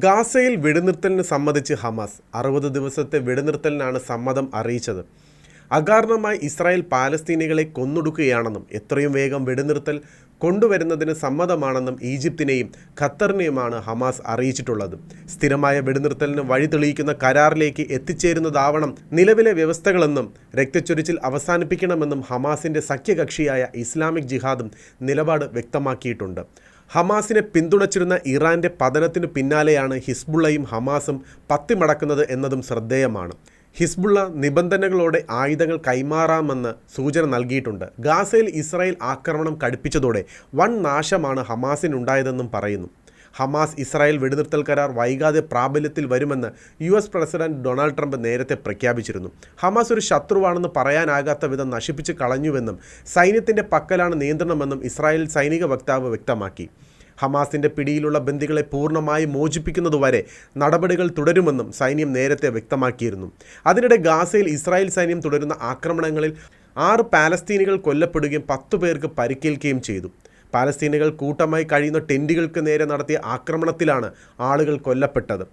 ഗാസയിൽ വെടിനിർത്തലിന് സമ്മതിച്ച് ഹമാസ് 60 ദിവസത്തെ വെടിനിർത്തലിനാണ് സമ്മതം അറിയിച്ചത്. അകാരണമായി ഇസ്രായേൽ പാലസ്തീനികളെ കൊന്നൊടുക്കുകയാണെന്നും എത്രയും വേഗം വെടിനിർത്തൽ കൊണ്ടുവരുന്നതിന് സമ്മതമാണെന്നും ഈജിപ്തിനെയും ഖത്തറിനെയുമാണ് ഹമാസ് അറിയിച്ചിട്ടുള്ളത്. സ്ഥിരമായ വെടിനിർത്തലിന് വഴി തെളിയിക്കുന്ന കരാറിലേക്ക് എത്തിച്ചേരുന്നതാവണം നിലവിലെ വ്യവസ്ഥകളെന്നും രക്തച്ചൊരിച്ചിൽ അവസാനിപ്പിക്കണമെന്നും ഹമാസിൻ്റെ സഖ്യകക്ഷിയായ ഇസ്ലാമിക് ജിഹാദും നിലപാട് വ്യക്തമാക്കിയിട്ടുണ്ട്. ഹമാസിനെ പിന്തുണച്ചിരുന്ന ഇറാൻ്റെ പതനത്തിനു പിന്നാലെയാണ് ഹിസ്ബുള്ളയും ഹമാസും പത്തിമടക്കുന്നത് എന്നതും ശ്രദ്ധേയമാണ്. ഹിസ്ബുള്ള നിബന്ധനകളോടെ ആയുധങ്ങൾ കൈമാറാമെന്ന് സൂചന നൽകിയിട്ടുണ്ട്. ഗാസയിൽ ഇസ്രായേൽ ആക്രമണം കടുപ്പിച്ചതോടെ വൻ നാശമാണ് ഹമാസിനുണ്ടായതെന്നും പറയുന്നു. ഹമാസ് ഇസ്രായേൽ വെടിനിർത്തൽ കരാർ വൈകാതെ പ്രാബല്യത്തിൽ വരുമെന്ന് US പ്രസിഡന്റ് ഡൊണാൾഡ് ട്രംപ് നേരത്തെ പ്രഖ്യാപിച്ചിരുന്നു. ഹമാസ് ഒരു ശത്രുവാണെന്ന് പറയാനാകാത്ത വിധം നശിപ്പിച്ച് കളഞ്ഞുവെന്നും സൈന്യത്തിൻ്റെ പക്കലാണ് നിയന്ത്രണമെന്നും ഇസ്രായേൽ സൈനിക വക്താവ് വ്യക്തമാക്കി. ഹമാസിൻ്റെ പിടിയിലുള്ള ബന്ദികളെ പൂർണ്ണമായി മോചിപ്പിക്കുന്നതുവരെ നടപടികൾ തുടരുമെന്നും സൈന്യം നേരത്തെ വ്യക്തമാക്കിയിരുന്നു. അതിനിടെ ഗാസയിൽ ഇസ്രായേൽ സൈന്യം തുടരുന്ന ആക്രമണങ്ങളിൽ 6 പാലസ്തീനികൾ കൊല്ലപ്പെടുകയും 10 പേർക്ക് പരിക്കേൽക്കുകയും ചെയ്തു. പാലസ്തീനികൾ കൂട്ടമായി കഴിയുന്ന ടെൻറ്റുകൾക്ക് നേരെ നടത്തിയ ആക്രമണത്തിലാണ് ആളുകൾ കൊല്ലപ്പെട്ടത്.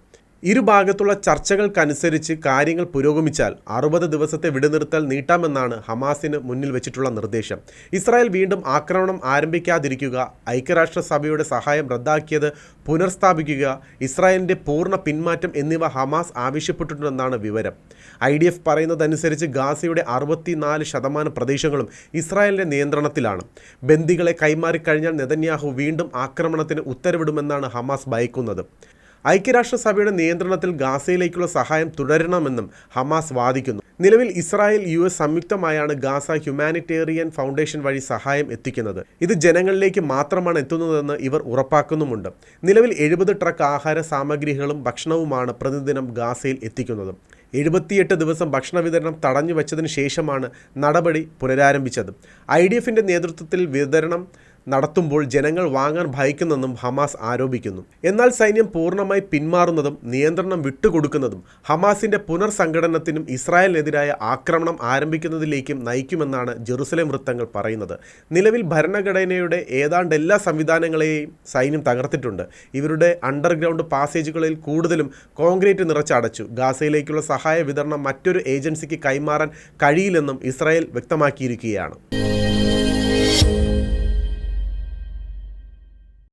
ഇരുഭാഗത്തുള്ള ചർച്ചകൾക്കനുസരിച്ച് കാര്യങ്ങൾ പുരോഗമിച്ചാൽ 60 ദിവസത്തെ വെടിനിർത്തൽ നീട്ടാമെന്നാണ് ഹമാസിന് മുന്നിൽ വെച്ചിട്ടുള്ള നിർദ്ദേശം. ഇസ്രായേൽ വീണ്ടും ആക്രമണം ആരംഭിക്കാതിരിക്കുക, ഐക്യരാഷ്ട്രസഭയുടെ സഹായം റദ്ദാക്കിയത് പുനഃസ്ഥാപിക്കുക, ഇസ്രായേലിൻ്റെ പൂർണ്ണ പിന്മാറ്റം എന്നിവ ഹമാസ് ആവശ്യപ്പെട്ടിട്ടുണ്ടെന്നാണ് വിവരം. IDF പറയുന്നതനുസരിച്ച് ഗാസയുടെ 64% പ്രദേശങ്ങളും ഇസ്രായേലിൻ്റെ നിയന്ത്രണത്തിലാണ്. ബന്ദികളെ കൈമാറിക്കഴിഞ്ഞാൽ നെതന്യാഹു വീണ്ടും ആക്രമണത്തിന് ഉത്തരവിടുമെന്നാണ് ഹമാസ് ഭയക്കുന്നത്. ഐക്യരാഷ്ട്രസഭയുടെ നിയന്ത്രണത്തിൽ ഗാസയിലേക്കുള്ള സഹായം തുടരണമെന്നും ഹമാസ് വാദിക്കുന്നു. നിലവിൽ ഇസ്രായേൽ US സംയുക്തമായാണ് ഗാസ ഹ്യൂമാനിറ്റേറിയൻ ഫൗണ്ടേഷൻ വഴി സഹായം എത്തിക്കുന്നത്. ഇത് ജനങ്ങളിലേക്ക് മാത്രമാണ് എത്തുന്നതെന്ന് ഇവർ ഉറപ്പാക്കുന്നുമുണ്ട്. നിലവിൽ 70 ട്രക്ക് ആഹാര സാമഗ്രികളും ഭക്ഷണവുമാണ് പ്രതിദിനം ഗാസയിൽ എത്തിക്കുന്നത്. 78 ദിവസം ഭക്ഷണ വിതരണം തടഞ്ഞു വച്ചതിന് ശേഷമാണ് നടപടി പുനരാരംഭിച്ചത്. IDFൻ്റെ നേതൃത്വത്തിൽ വിതരണം നടത്തുമ്പോൾ ജനങ്ങൾ വാങ്ങാൻ ഭയക്കുന്നെന്നും ഹമാസ് ആരോപിക്കുന്നു. എന്നാൽ സൈന്യം പൂർണ്ണമായി പിന്മാറുന്നതും നിയന്ത്രണം വിട്ടുകൊടുക്കുന്നതും ഹമാസിൻ്റെ പുനർസംഘടനത്തിനും ഇസ്രായേലിനെതിരായ ആക്രമണം ആരംഭിക്കുന്നതിലേക്കും നയിക്കുമെന്നാണ് ജെറുസലേം വൃത്തങ്ങൾ പറയുന്നത്. നിലവിൽ ഭരണഘടനയുടെ ഏതാണ്ട് എല്ലാ സംവിധാനങ്ങളെയും സൈന്യം തകർത്തിട്ടുണ്ട്. ഇവരുടെ അണ്ടർഗ്രൗണ്ട് പാസേജുകളിൽ കൂടുതലും കോൺക്രീറ്റ് നിറച്ചടച്ചു. ഗാസയിലേക്കുള്ള സഹായ വിതരണം മറ്റൊരു ഏജൻസിക്ക് കൈമാറാൻ കഴിയില്ലെന്നും ഇസ്രായേൽ വ്യക്തമാക്കിയിരിക്കുകയാണ്.